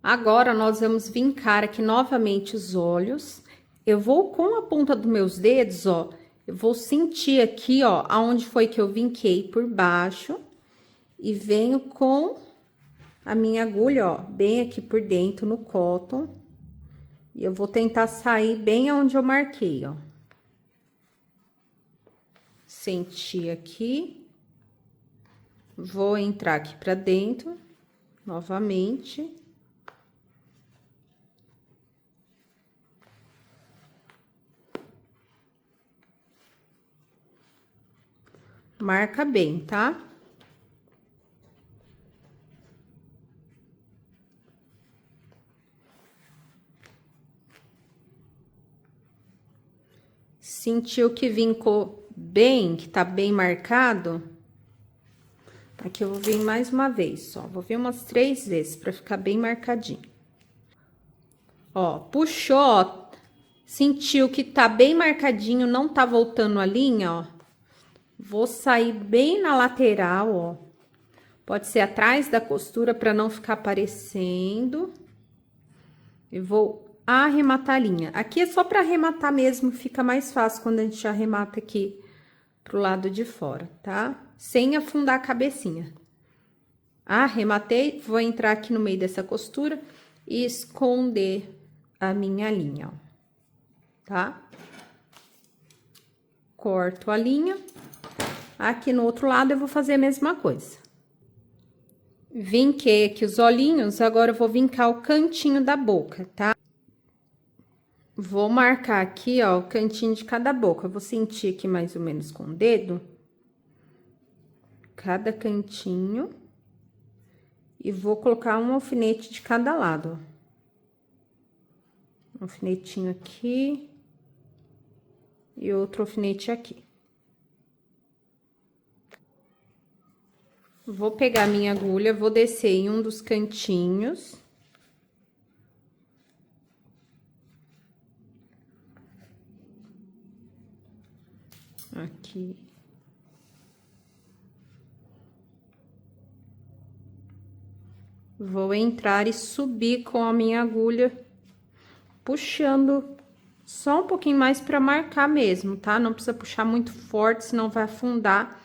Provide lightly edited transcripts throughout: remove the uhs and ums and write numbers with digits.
Agora, nós vamos vincar aqui novamente os olhos. Eu vou com a ponta dos meus dedos, ó, eu vou sentir aqui, ó, aonde foi que eu vinquei por baixo. E venho com a minha agulha, ó, bem aqui por dentro no cotton. E eu vou tentar sair bem aonde eu marquei, ó. Senti aqui. Vou entrar aqui pra dentro, novamente. Marca bem, tá? Sentiu que vincou bem, que tá bem marcado? Aqui eu vou vir mais uma vez, só. Vou vir umas 3 vezes pra ficar bem marcadinho. Ó, puxou, ó, sentiu que tá bem marcadinho, não tá voltando a linha, ó. Vou sair bem na lateral, ó. Pode ser atrás da costura para não ficar aparecendo. E vou arrematar a linha. Aqui é só para arrematar mesmo, fica mais fácil quando a gente arremata aqui pro lado de fora, tá? Sem afundar a cabecinha. Arrematei, vou entrar aqui no meio dessa costura e esconder a minha linha, ó. Tá? Corto a linha. Aqui no outro lado eu vou fazer a mesma coisa. Vinquei aqui os olhinhos, agora eu vou vincar o cantinho da boca, tá? Vou marcar aqui, ó, o cantinho de cada boca. Eu vou sentir aqui mais ou menos com o dedo. Cada cantinho. E vou colocar um alfinete de cada lado, ó. Um alfinetinho aqui. E outro alfinete aqui. Vou pegar minha agulha, vou descer em um dos cantinhos. Aqui. Vou entrar e subir com a minha agulha, puxando só um pouquinho mais para marcar mesmo, tá? Não precisa puxar muito forte, senão vai afundar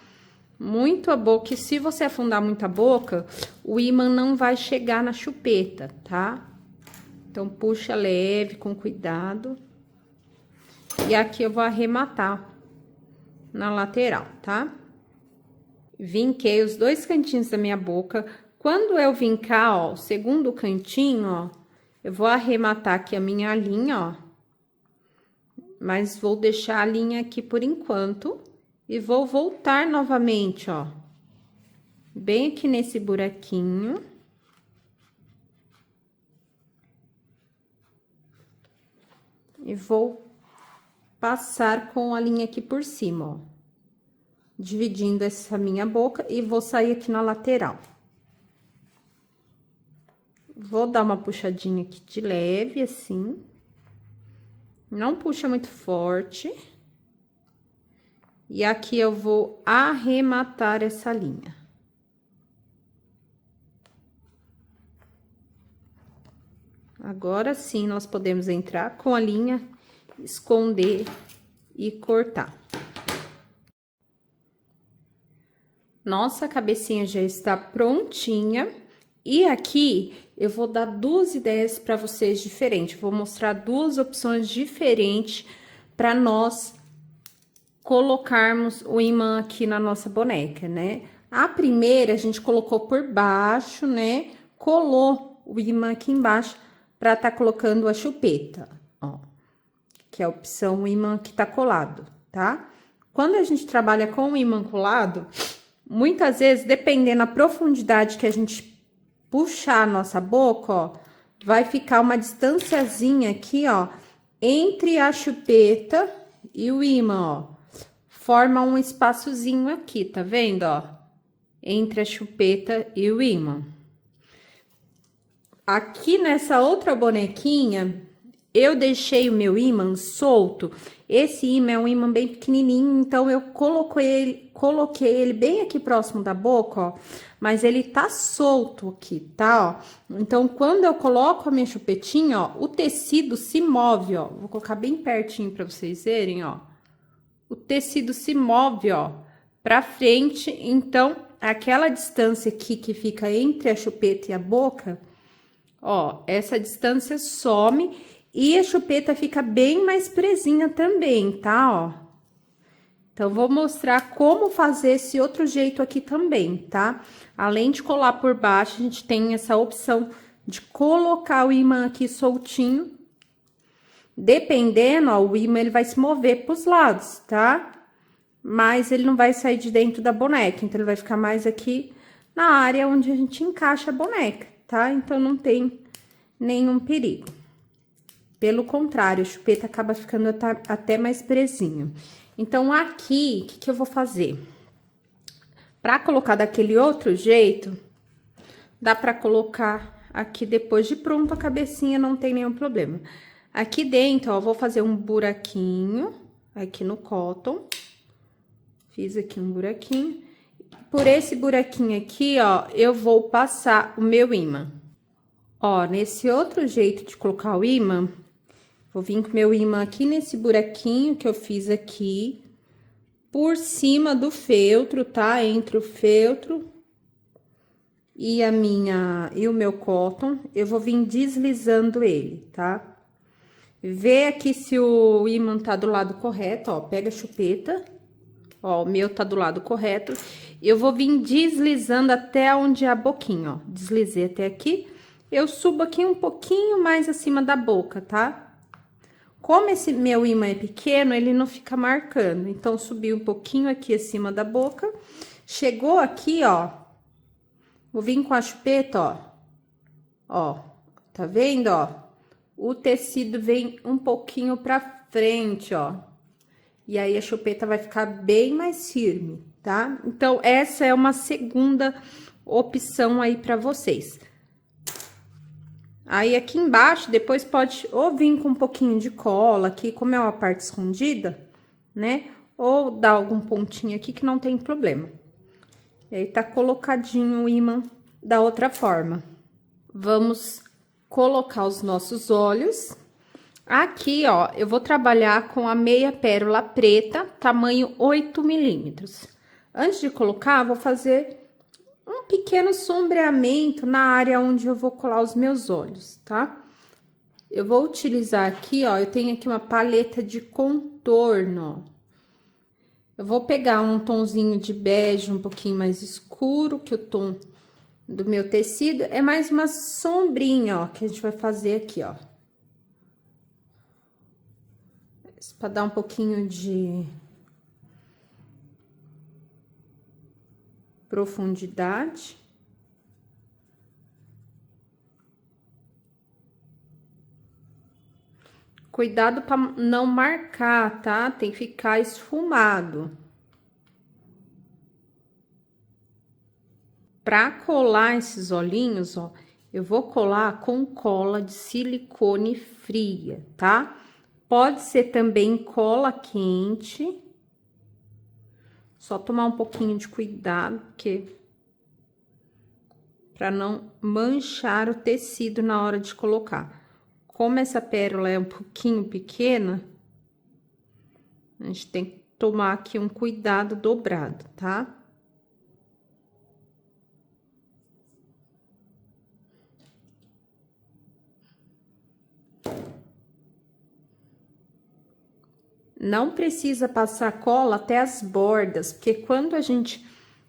muito a boca. E se você afundar muito a boca, o ímã não vai chegar na chupeta, tá? Então, puxa leve, com cuidado. E aqui eu vou arrematar na lateral, tá? Vinquei os 2 cantinhos da minha boca. Quando eu vincar, ó, o segundo cantinho, ó, eu vou arrematar aqui a minha linha, ó. Mas vou deixar a linha aqui por enquanto. E vou voltar novamente, ó. Bem aqui nesse buraquinho. E vou passar com a linha aqui por cima, ó. Dividindo essa minha boca e vou sair aqui na lateral. Vou dar uma puxadinha aqui de leve, assim. Não puxa muito forte. E aqui eu vou arrematar essa linha. Agora sim, nós podemos entrar com a linha, esconder e cortar. Nossa cabecinha já está prontinha. E aqui, eu vou dar 2 ideias para vocês diferentes. Vou mostrar 2 opções diferentes para nós colocarmos o imã aqui na nossa boneca, né? A primeira, a gente colocou por baixo, né? Colou o imã aqui embaixo para tá colocando a chupeta, ó. Que é a opção o imã que tá colado, tá? Quando a gente trabalha com o imã colado, muitas vezes, dependendo da profundidade que a gente puxar a nossa boca, ó, vai ficar uma distanciazinha aqui, ó, entre a chupeta e o imã, ó. Forma um espaçozinho aqui, tá vendo, ó? Entre a chupeta e o imã. Aqui nessa outra bonequinha, eu deixei o meu ímã solto. Esse ímã é um ímã bem pequenininho, então eu coloquei ele bem aqui próximo da boca, ó. Mas ele tá solto aqui, tá, ó. Então, quando eu coloco a minha chupetinha, ó, o tecido se move, ó. Vou colocar bem pertinho pra vocês verem, ó. O tecido se move, ó, pra frente. Então, aquela distância aqui que fica entre a chupeta e a boca, ó, essa distância some e a chupeta fica bem mais presinha também, tá, ó. Então, vou mostrar como fazer esse outro jeito aqui também, tá? Além de colar por baixo, a gente tem essa opção de colocar o ímã aqui soltinho. Dependendo, ó, o ímã ele vai se mover pros lados, tá? Mas ele não vai sair de dentro da boneca, então ele vai ficar mais aqui na área onde a gente encaixa a boneca, tá? Então, não tem nenhum perigo. Pelo contrário, a chupeta acaba ficando até mais presinho. Então, aqui, o que eu vou fazer? Pra colocar daquele outro jeito, dá pra colocar aqui depois de pronto a cabecinha, não tem nenhum problema. Aqui dentro, ó, vou fazer um buraquinho aqui no cotton. Fiz aqui um buraquinho. Por esse buraquinho aqui, ó, eu vou passar o meu ímã. Ó, nesse outro jeito de colocar o ímã, vou vir com meu ímã aqui nesse buraquinho que eu fiz aqui, por cima do feltro, tá? Entre o feltro e o meu cotton, eu vou vir deslizando ele, tá? Vê aqui se o ímã tá do lado correto, ó, pega a chupeta, ó, o meu tá do lado correto, eu vou vir deslizando até onde é a boquinha, ó, deslizei até aqui, eu subo aqui um pouquinho mais acima da boca, tá? Como esse meu ímã é pequeno, ele não fica marcando. Então, subi um pouquinho aqui acima da boca. Chegou aqui, ó. Vou vir com a chupeta, ó. Ó, tá vendo, ó? O tecido vem um pouquinho pra frente, ó. E aí, a chupeta vai ficar bem mais firme, tá? Então, essa é uma segunda opção aí pra vocês. Aí, aqui embaixo, depois pode ou vir com um pouquinho de cola aqui, como é uma parte escondida, né? Ou dar algum pontinho aqui que não tem problema. E aí, tá colocadinho o ímã da outra forma. Vamos colocar os nossos olhos. Aqui, ó, eu vou trabalhar com a meia pérola preta, tamanho 8 milímetros. Antes de colocar, vou fazer um pequeno sombreamento na área onde eu vou colar os meus olhos, tá? Eu vou utilizar aqui, ó, eu tenho aqui uma paleta de contorno, ó. Eu vou pegar um tonzinho de bege um pouquinho mais escuro que o tom do meu tecido. É mais uma sombrinha, ó, que a gente vai fazer aqui, ó. Pra dar um pouquinho de profundidade. Cuidado para não marcar, tá? Tem que ficar esfumado. Para colar esses olhinhos, ó, eu vou colar com cola de silicone fria, tá? Pode ser também cola quente. Só tomar um pouquinho de cuidado, porque para não manchar o tecido na hora de colocar. Como essa pérola é um pouquinho pequena, a gente tem que tomar aqui um cuidado dobrado, tá? Não precisa passar cola até as bordas, porque quando a gente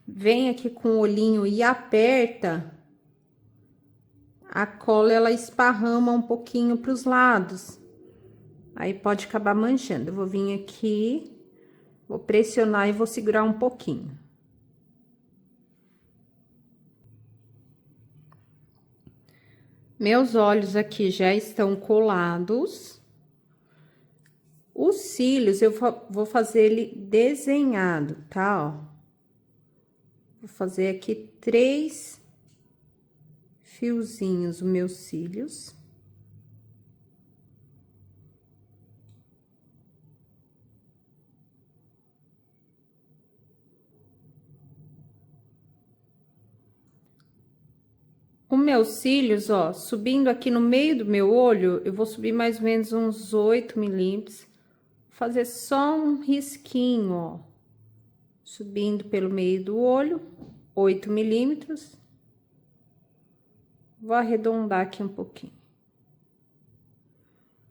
vem aqui com o olhinho e aperta, a cola ela esparrama um pouquinho para os lados. Aí pode acabar manchando. Eu vou vir aqui, vou pressionar e vou segurar um pouquinho. Meus olhos aqui já estão colados. Os cílios, eu vou fazer ele desenhado, tá? Ó. Vou fazer aqui 3 fiozinhos, os meus cílios. meus cílios, ó, subindo aqui no meio do meu olho, eu vou subir mais ou menos uns 8 milímetros. Fazer só um risquinho, ó. Subindo pelo meio do olho, 8 milímetros. Vou arredondar aqui um pouquinho.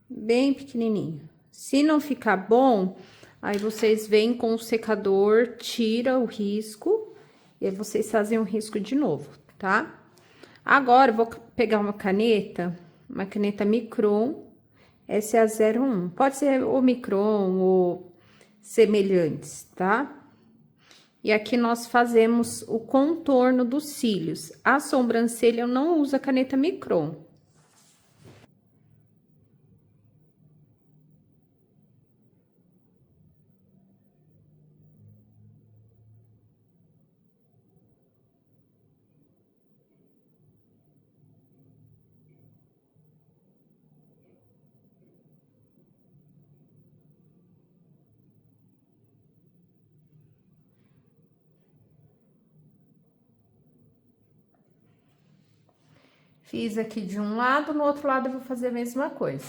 Bem pequenininho. Se não ficar bom, aí vocês vêm com o secador, tira o risco, e aí vocês fazem o risco de novo, tá? Agora, eu vou pegar uma caneta Micron, essa é a 01. Pode ser o Micron ou semelhantes, tá? E aqui nós fazemos o contorno dos cílios. A sobrancelha eu não uso a caneta Micron. Fiz aqui de um lado, no outro lado eu vou fazer a mesma coisa.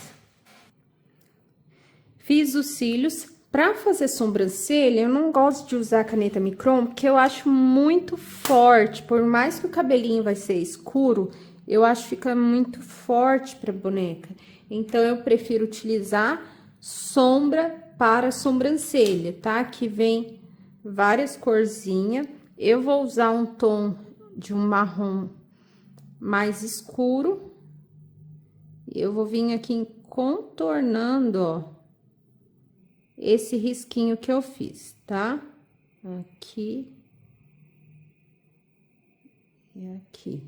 Fiz os cílios. Pra fazer sobrancelha, eu não gosto de usar a caneta Micron, porque eu acho muito forte. Por mais que o cabelinho vai ser escuro, eu acho que fica muito forte pra boneca. Então, eu prefiro utilizar sombra para sobrancelha, tá? Que vem várias corzinhas. Eu vou usar um tom de um marrom mais escuro. Eu vou vir aqui contornando, ó, esse risquinho que eu fiz, tá? Aqui. E aqui.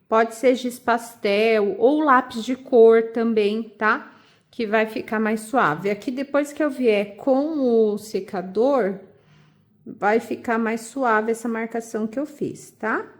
Pode ser giz pastel ou lápis de cor também, tá? Que vai ficar mais suave. Aqui, depois que eu vier com o secador, vai ficar mais suave essa marcação que eu fiz, tá?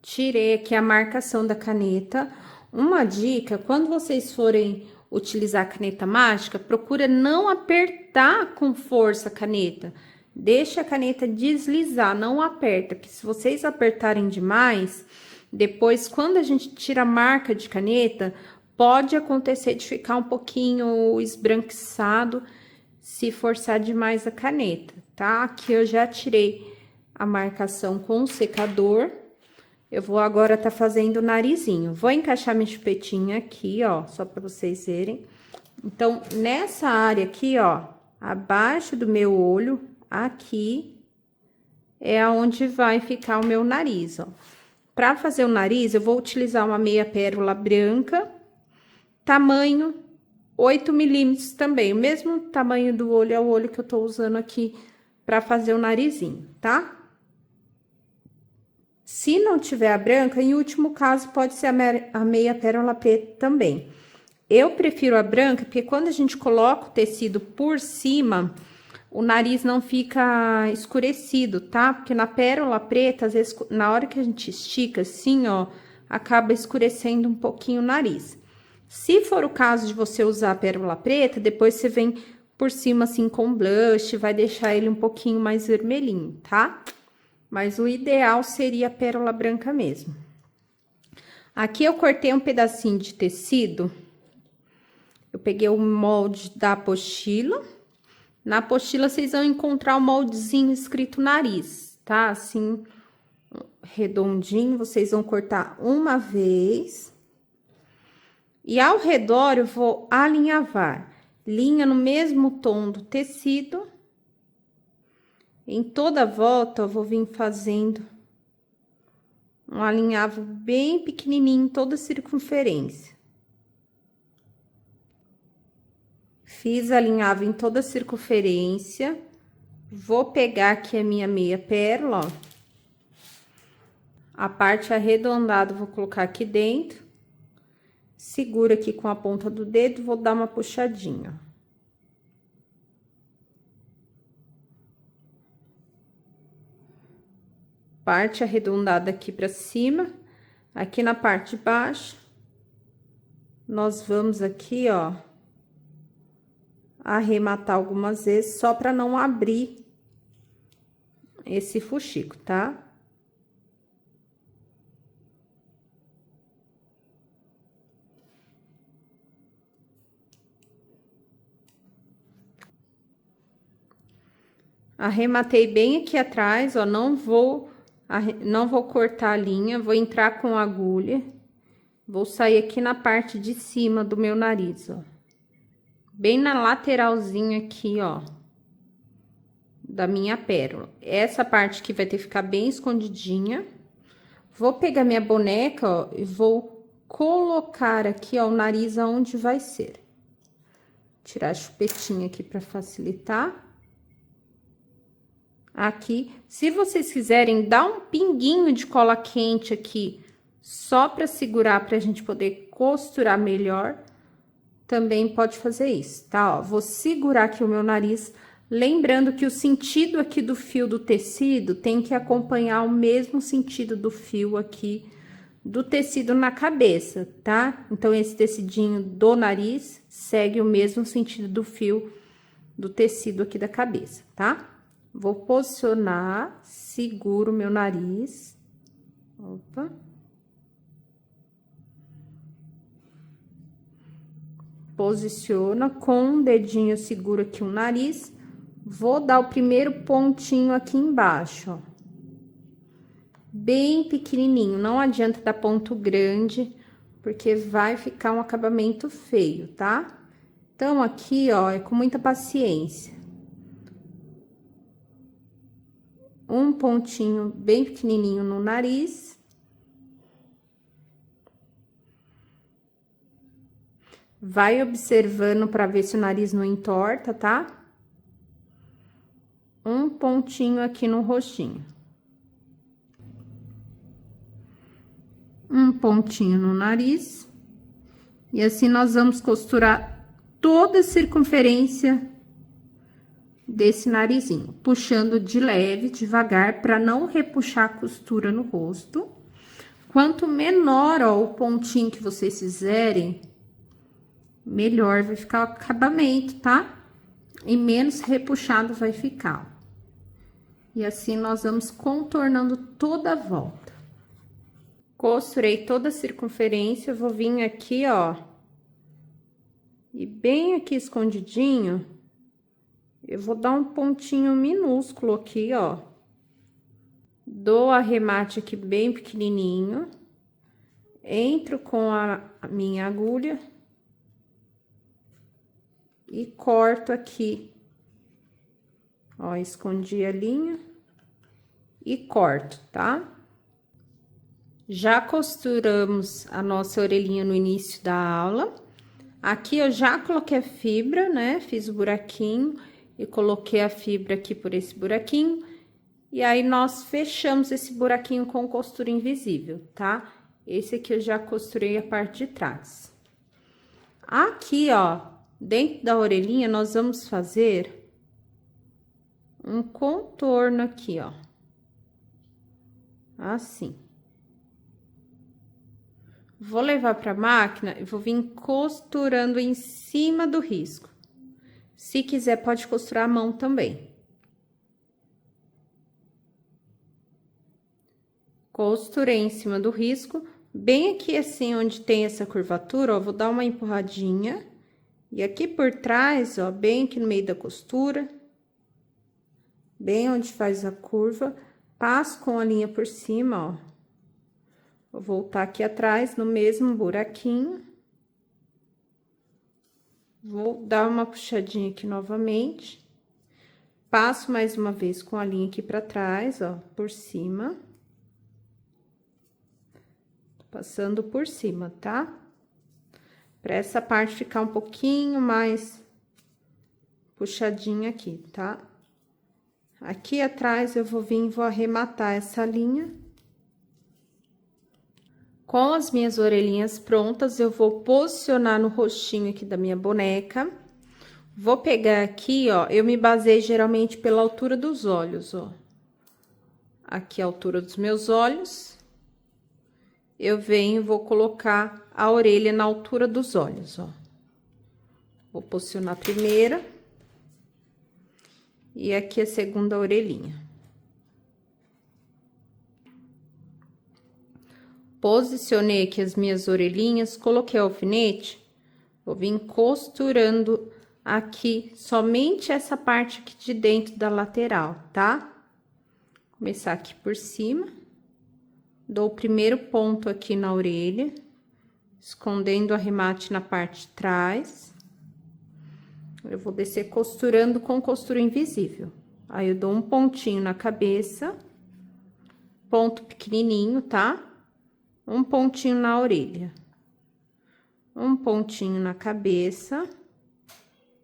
Tirei aqui a marcação da caneta. Uma dica, quando vocês forem utilizar a caneta mágica, procura não apertar com força a caneta. Deixa a caneta deslizar, não aperta, porque se vocês apertarem demais, depois, quando a gente tira a marca de caneta, pode acontecer de ficar um pouquinho esbranquiçado se forçar demais a caneta, tá? Aqui eu já tirei a marcação com o secador. Eu vou agora tá fazendo o narizinho. Vou encaixar minha chupetinha aqui, ó, só pra vocês verem. Então, nessa área aqui, ó, abaixo do meu olho, aqui, é aonde vai ficar o meu nariz, ó. Pra fazer o nariz, eu vou utilizar uma meia pérola branca, tamanho 8 milímetros também. O mesmo tamanho do olho é o olho que eu tô usando aqui pra fazer o narizinho, tá? Se não tiver a branca, em último caso, pode ser a meia pérola preta também. Eu prefiro a branca, porque quando a gente coloca o tecido por cima, o nariz não fica escurecido, tá? Porque na pérola preta, às vezes, na hora que a gente estica assim, ó, acaba escurecendo um pouquinho o nariz. Se for o caso de você usar a pérola preta, depois você vem por cima assim com blush, vai deixar ele um pouquinho mais vermelhinho, tá? Mas o ideal seria a pérola branca mesmo. Aqui eu cortei um pedacinho de tecido. Eu peguei o molde da apostila. Na apostila, vocês vão encontrar o moldezinho escrito nariz, tá? Assim, redondinho, vocês vão cortar uma vez. E ao redor, eu vou alinhavar. Linha no mesmo tom do tecido. Em toda a volta, eu vou vir fazendo um alinhavo bem pequenininho em toda a circunferência. Fiz alinhavo em toda a circunferência. Vou pegar aqui a minha meia pérola, ó. A parte arredondada, vou colocar aqui dentro. Seguro aqui com a ponta do dedo, vou dar uma puxadinha, ó. Parte arredondada aqui pra cima. Aqui na parte de baixo, nós vamos aqui, ó, arrematar algumas vezes, só pra não abrir esse fuxico, tá? Arrematei bem aqui atrás, ó, não vou cortar a linha, vou entrar com a agulha, vou sair aqui na parte de cima do meu nariz, ó. Bem na lateralzinha aqui, ó, da minha pérola. Essa parte aqui vai ter que ficar bem escondidinha. Vou pegar minha boneca, ó, e vou colocar aqui, ó, o nariz aonde vai ser. Tirar a chupetinha aqui pra facilitar. Aqui, se vocês quiserem, dá um pinguinho de cola quente aqui, só pra segurar, pra gente poder costurar melhor. Também pode fazer isso, tá? Ó, vou segurar aqui o meu nariz, lembrando que o sentido aqui do fio do tecido tem que acompanhar o mesmo sentido do fio aqui do tecido na cabeça, tá? Então, esse tecidinho do nariz segue o mesmo sentido do fio do tecido aqui da cabeça, tá? Vou posicionar, seguro o meu nariz. Opa. Posiciona com um dedinho, seguro aqui o nariz. Vou dar o primeiro pontinho aqui embaixo, ó. Bem pequenininho, não adianta dar ponto grande, porque vai ficar um acabamento feio, tá? Então, aqui, ó, é com muita paciência. Um pontinho bem pequenininho no nariz. Vai observando para ver se o nariz não entorta, tá? Um pontinho aqui no rostinho. Um pontinho no nariz. E assim nós vamos costurar toda a circunferência desse narizinho, puxando de leve, devagar, para não repuxar a costura no rosto. Quanto menor, ó, o pontinho que vocês fizerem, melhor vai ficar o acabamento, tá? E menos repuxado vai ficar. E assim nós vamos contornando toda a volta. Costurei toda a circunferência, vou vir aqui, ó, e bem aqui escondidinho, eu vou dar um pontinho minúsculo aqui, ó. Dou arremate aqui bem pequenininho. Entro com a minha agulha. E corto aqui. Ó, escondi a linha. E corto, tá? Já costuramos a nossa orelhinha no início da aula. Aqui eu já coloquei a fibra, né? Fiz o buraquinho. E coloquei a fibra aqui por esse buraquinho, e aí nós fechamos esse buraquinho com costura invisível, tá? Esse aqui eu já costurei a parte de trás. Aqui, ó, dentro da orelhinha, nós vamos fazer um contorno aqui, ó. Assim. Vou levar pra máquina e vou vir costurando em cima do risco. Se quiser, pode costurar a mão também. Costurei em cima do risco, bem aqui assim, onde tem essa curvatura, ó, vou dar uma empurradinha. E aqui por trás, ó, bem aqui no meio da costura, bem onde faz a curva, passo com a linha por cima, ó. Vou voltar aqui atrás, no mesmo buraquinho. Vou dar uma puxadinha aqui novamente. Passo mais uma vez com a linha aqui pra trás, ó, por cima. Passando por cima, tá? Pra essa parte ficar um pouquinho mais puxadinha aqui, tá? Aqui atrás eu vou vir e vou arrematar essa linha. Com as minhas orelhinhas prontas, eu vou posicionar no rostinho aqui da minha boneca. Vou pegar aqui, ó, eu me baseio geralmente pela altura dos olhos, ó. Aqui a altura dos meus olhos. Eu venho e vou colocar a orelha na altura dos olhos, ó. Vou posicionar a primeira. E aqui a segunda orelhinha. Posicionei aqui as minhas orelhinhas, coloquei o alfinete, vou vir costurando aqui, somente essa parte aqui de dentro da lateral, tá? Começar aqui por cima. Dou o primeiro ponto aqui na orelha, escondendo o arremate na parte de trás. Eu vou descer costurando com costura invisível. Aí, eu dou um pontinho na cabeça, ponto pequenininho, tá? Um pontinho na orelha. Um pontinho na cabeça.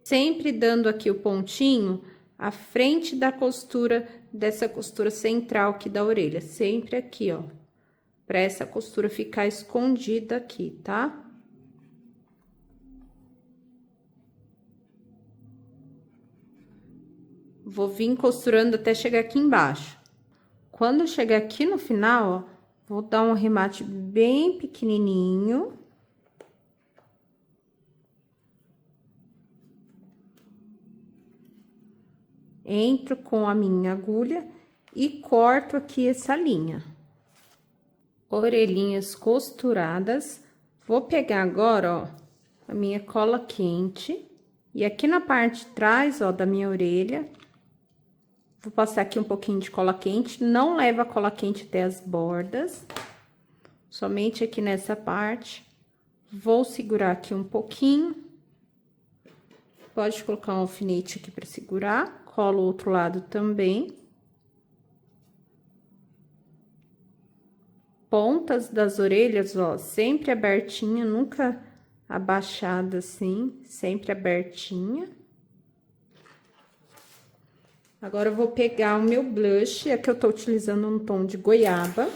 Sempre dando aqui o pontinho à frente da costura, dessa costura central aqui da orelha. Sempre aqui, ó. Pra essa costura ficar escondida aqui, tá? Vou vir costurando até chegar aqui embaixo. Quando eu chegar aqui no final, ó, vou dar um arremate bem pequenininho. Entro com a minha agulha e corto aqui essa linha. Orelhinhas costuradas. Vou pegar agora, ó, a minha cola quente. E aqui na parte de trás, ó, da minha orelha, vou passar aqui um pouquinho de cola quente. Não leva a cola quente até as bordas. Somente aqui nessa parte. Vou segurar aqui um pouquinho. Pode colocar um alfinete aqui para segurar. Colo o outro lado também. Pontas das orelhas, ó, sempre abertinha, nunca abaixada assim, sempre abertinha. Agora, eu vou pegar o meu blush, aqui eu tô utilizando um tom de goiaba.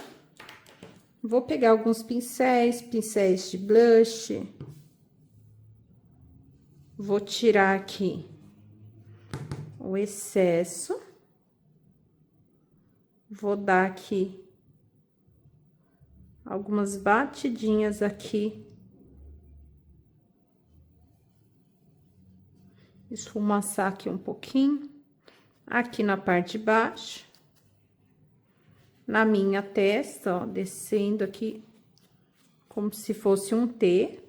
Vou pegar alguns pincéis de blush. Vou tirar aqui o excesso. Vou dar aqui algumas batidinhas aqui. Esfumaçar aqui um pouquinho. Aqui na parte de baixo. Na minha testa, ó, descendo aqui como se fosse um T.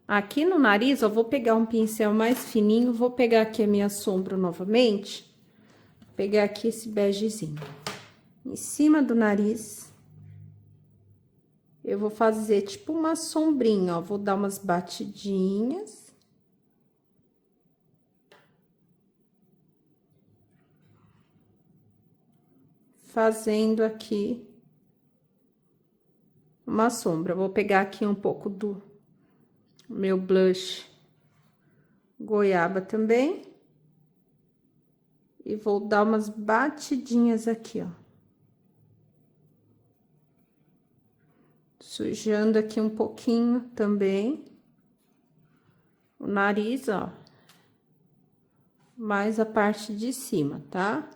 Aqui no nariz, eu vou pegar um pincel mais fininho, vou pegar aqui a minha sombra novamente. Pegar aqui esse begezinho. Em cima do nariz, eu vou fazer tipo uma sombrinha, ó. Vou dar umas batidinhas. Fazendo aqui uma sombra. Vou pegar aqui um pouco do meu blush goiaba também. E vou dar umas batidinhas aqui, ó. Sujando aqui um pouquinho também. O nariz, ó. Mais a parte de cima, tá?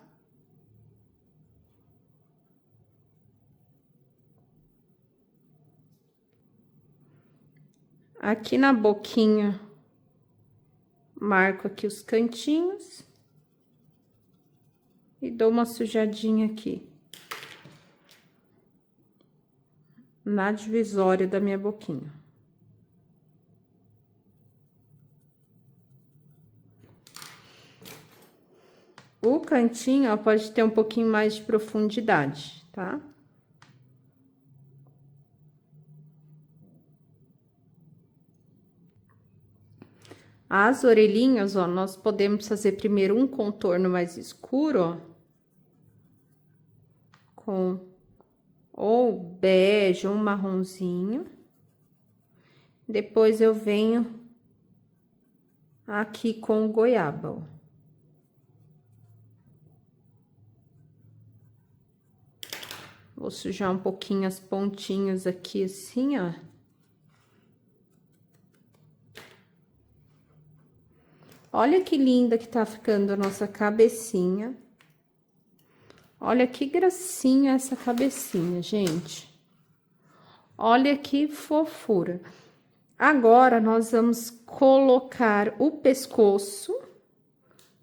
Aqui na boquinha, marco aqui os cantinhos. E dou uma sujadinha aqui. Na divisória da minha boquinha. O cantinho, ó, pode ter um pouquinho mais de profundidade, tá? As orelhinhas, ó, nós podemos fazer primeiro um contorno mais escuro, ó. Com ou bege ou marronzinho. Depois, eu venho aqui com o goiaba, ó. Vou sujar um pouquinho as pontinhas aqui, assim, ó. Olha que linda que tá ficando a nossa cabecinha. Olha que gracinha essa cabecinha, gente. Olha que fofura. Agora, nós vamos colocar o pescoço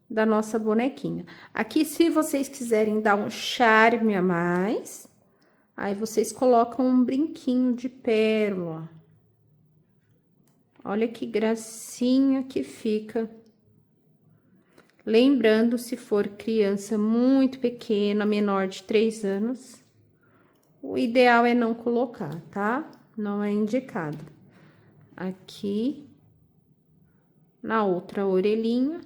da nossa bonequinha. Aqui, se vocês quiserem dar um charme a mais, aí vocês colocam um brinquinho de pérola. Olha que gracinha que fica. Lembrando, se for criança muito pequena, menor de 3 anos, o ideal é não colocar, tá? Não é indicado. Aqui, na outra orelhinha.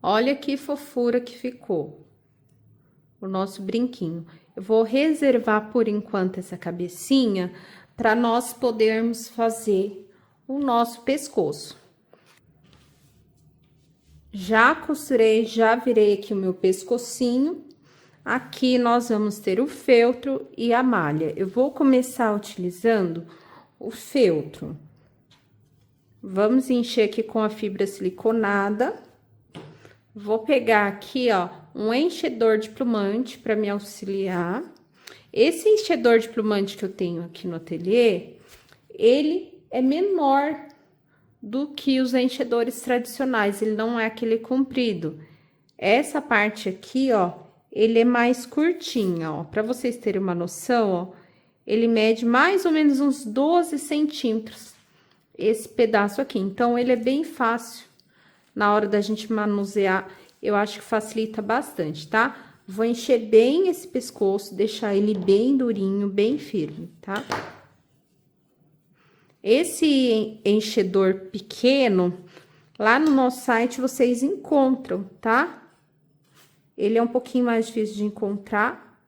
Olha que fofura que ficou o nosso brinquinho. Eu vou reservar por enquanto essa cabecinha para nós podermos fazer o nosso pescoço. Já costurei, já virei aqui o meu pescocinho. Aqui nós vamos ter o feltro e a malha. Eu vou começar utilizando o feltro. Vamos encher aqui com a fibra siliconada. Vou pegar aqui, ó, um enchedor de plumante para me auxiliar. Esse enchedor de plumante que eu tenho aqui no ateliê, ele é menor do que os enchedores tradicionais, ele não é aquele comprido. Essa parte aqui, ó, ele é mais curtinho, ó, para vocês terem uma noção, ó, ele mede mais ou menos uns 12 centímetros, esse pedaço aqui. Então, ele é bem fácil. Na hora da gente manusear, eu acho que facilita bastante, tá? Vou encher bem esse pescoço, deixar ele bem durinho, bem firme, tá? Esse enchedor pequeno, lá no nosso site vocês encontram, tá? Ele é um pouquinho mais difícil de encontrar,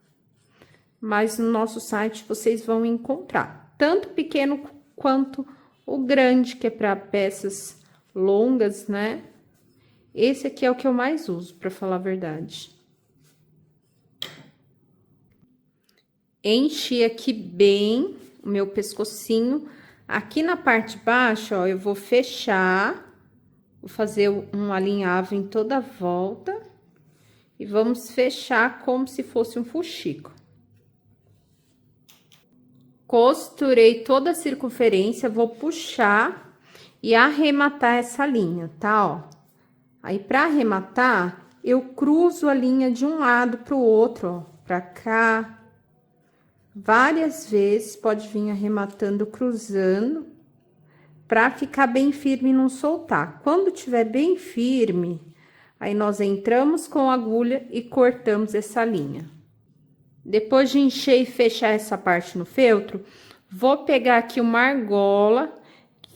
mas no nosso site vocês vão encontrar. Tanto o pequeno quanto o grande, que é para peças longas, né? Esse aqui é o que eu mais uso, para falar a verdade. Enchi aqui bem o meu pescocinho. Aqui na parte de baixo, ó, eu vou fechar, vou fazer um alinhavo em toda a volta. E vamos fechar como se fosse um fuxico. Costurei toda a circunferência, vou puxar e arrematar essa linha, tá, ó? Aí, para arrematar, eu cruzo a linha de um lado pro outro, ó, pra cá. Várias vezes, pode vir arrematando, cruzando, pra ficar bem firme e não soltar. Quando tiver bem firme, aí nós entramos com a agulha e cortamos essa linha. Depois de encher e fechar essa parte no feltro, vou pegar aqui uma argola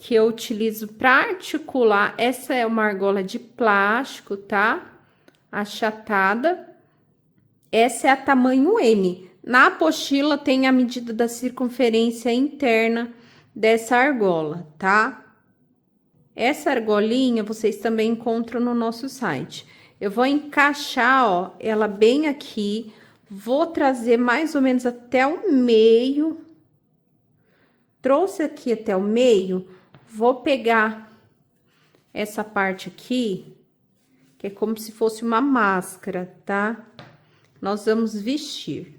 que eu utilizo para articular. Essa é uma argola de plástico, tá? Achatada. Essa é a tamanho M. Na apostila tem a medida da circunferência interna dessa argola, tá? Essa argolinha vocês também encontram no nosso site. Eu vou encaixar, ó, ela bem aqui. Vou trazer mais ou menos até o meio. Trouxe aqui até o meio. Vou pegar essa parte aqui, que é como se fosse uma máscara, tá? Nós vamos vestir.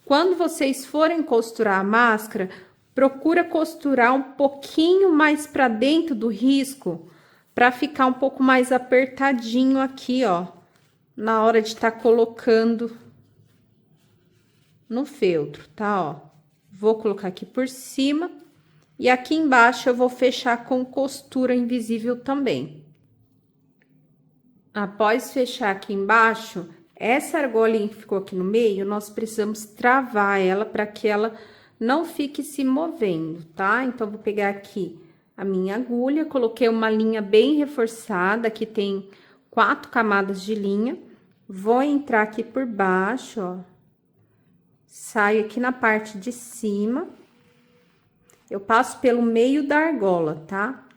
Quando vocês forem costurar a máscara, procura costurar um pouquinho mais para dentro do risco, para ficar um pouco mais apertadinho aqui, ó, na hora de estar colocando no feltro, tá, ó? Vou colocar aqui por cima. E aqui embaixo eu vou fechar com costura invisível também. Após fechar aqui embaixo, essa argolinha que ficou aqui no meio, nós precisamos travar ela para que ela não fique se movendo, tá? Então, vou pegar aqui a minha agulha, coloquei uma linha bem reforçada, aqui tem 4 camadas de linha. Vou entrar aqui por baixo, ó. Saio aqui na parte de cima. Eu passo pelo meio da argola, tá?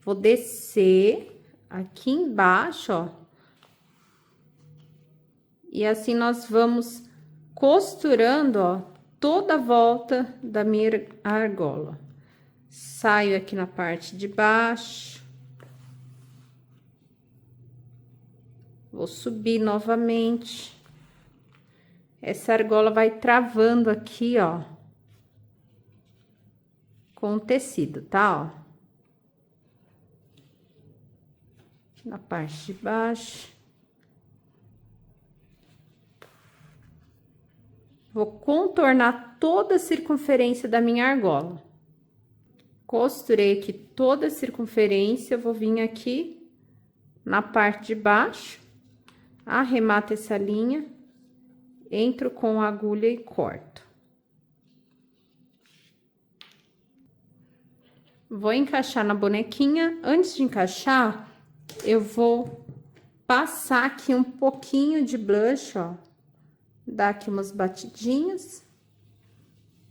Vou descer aqui embaixo, ó. E assim nós vamos costurando, ó, toda a volta da minha argola. Saio aqui na parte de baixo. Vou subir novamente. Essa argola vai travando aqui, ó, com o tecido, tá, ó. Na parte de baixo. Vou contornar toda a circunferência da minha argola. Costurei aqui toda a circunferência, vou vir aqui na parte de baixo, arremato essa linha, entro com a agulha e corto. Vou encaixar na bonequinha. Antes de encaixar, eu vou passar aqui um pouquinho de blush, ó. Dar aqui umas batidinhas,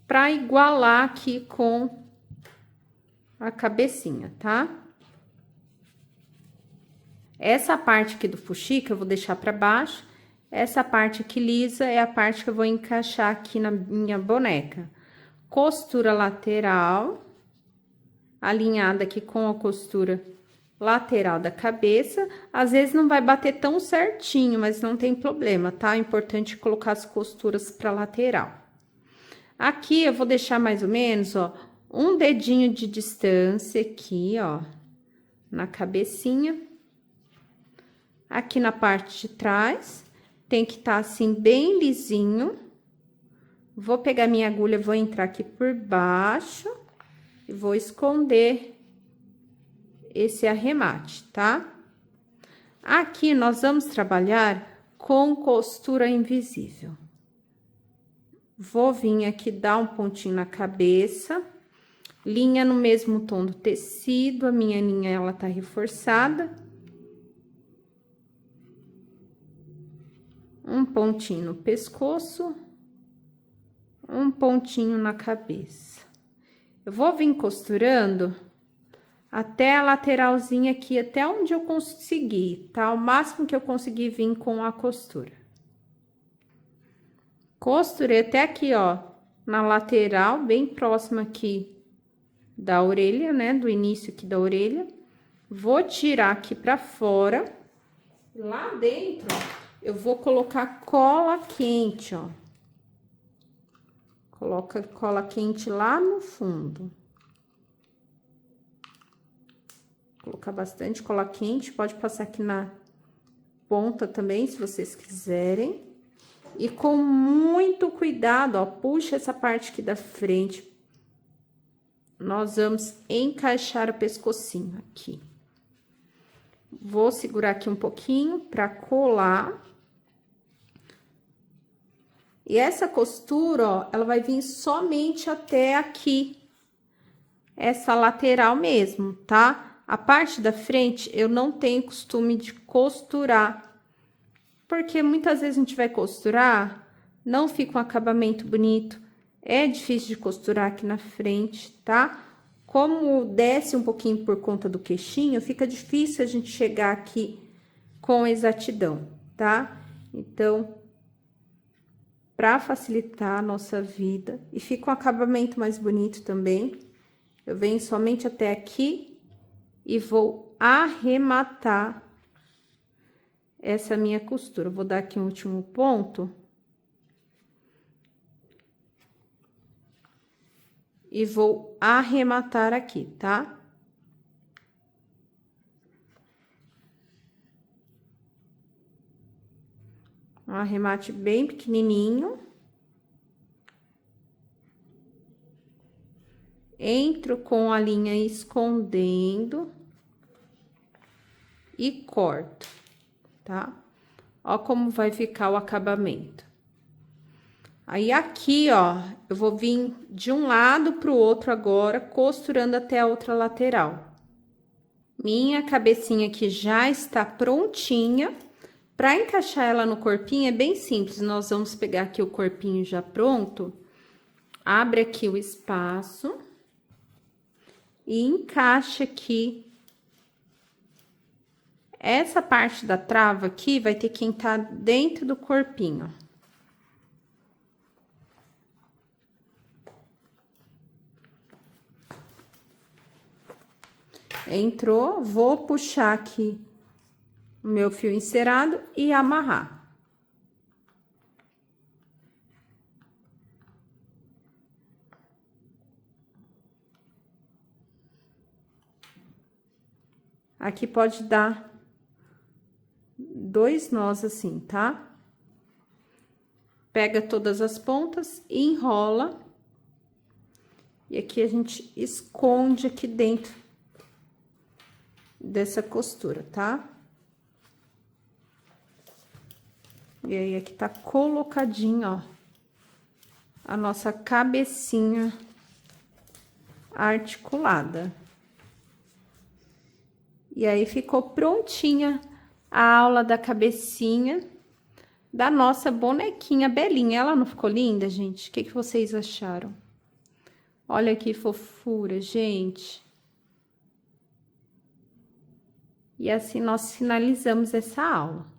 pra igualar aqui com a cabecinha, tá? Essa parte aqui do fuxico eu vou deixar pra baixo. Essa parte aqui lisa é a parte que eu vou encaixar aqui na minha boneca. Costura lateral, alinhada aqui com a costura lateral da cabeça. Às vezes não vai bater tão certinho, mas não tem problema, tá? É importante colocar as costuras pra lateral. Aqui eu vou deixar mais ou menos, ó, um dedinho de distância aqui, ó, na cabecinha. Aqui na parte de trás, tem que estar assim, bem lisinho. Vou pegar minha agulha, vou entrar aqui por baixo e vou esconder esse arremate, tá? Aqui nós vamos trabalhar com costura invisível. Vou vir aqui dar um pontinho na cabeça, linha no mesmo tom do tecido, a minha linha ela tá reforçada. Um pontinho no pescoço, um pontinho na cabeça. Eu vou vir costurando até a lateralzinha aqui, até onde eu conseguir, tá? O máximo que eu conseguir vir com a costura. Costurei até aqui, ó, na lateral, bem próxima aqui da orelha, né? Do início aqui da orelha. Vou tirar aqui pra fora. Lá dentro, eu vou colocar cola quente, ó. Coloca cola quente lá no fundo. Colocar bastante cola quente, pode passar aqui na ponta também, se vocês quiserem. E com muito cuidado, ó, puxa essa parte aqui da frente. Nós vamos encaixar o pescocinho aqui. Vou segurar aqui um pouquinho pra colar. E essa costura, ó, ela vai vir somente até aqui. Essa lateral mesmo, tá? A parte da frente, eu não tenho costume de costurar. Porque muitas vezes a gente vai costurar, não fica um acabamento bonito. É difícil de costurar aqui na frente, tá? Como desce um pouquinho por conta do queixinho, fica difícil a gente chegar aqui com exatidão, tá? Então, pra facilitar a nossa vida, e fica um acabamento mais bonito também, eu venho somente até aqui e vou arrematar essa minha costura. Vou dar aqui um último ponto. E vou arrematar aqui, tá? Um arremate bem pequenininho. Entro com a linha escondendo. E corto, tá? Ó como vai ficar o acabamento. Aí, aqui, ó, eu vou vir de um lado pro outro agora, costurando até a outra lateral. Minha cabecinha aqui já está prontinha. Pra encaixar ela no corpinho é bem simples. Nós vamos pegar aqui o corpinho já pronto. Abre aqui o espaço. E encaixa aqui. Essa parte da trava aqui vai ter que entrar dentro do corpinho. Entrou, vou puxar aqui o meu fio encerado e amarrar. Aqui pode dar 2 nós assim, tá? Pega todas as pontas e enrola. E aqui a gente esconde aqui dentro dessa costura, tá? E aí, aqui tá colocadinho, ó, a nossa cabecinha articulada. E aí, ficou prontinha a aula da cabecinha da nossa bonequinha Belinha. Ela não ficou linda, gente? O que que vocês acharam? Olha que fofura, gente. E assim nós finalizamos essa aula.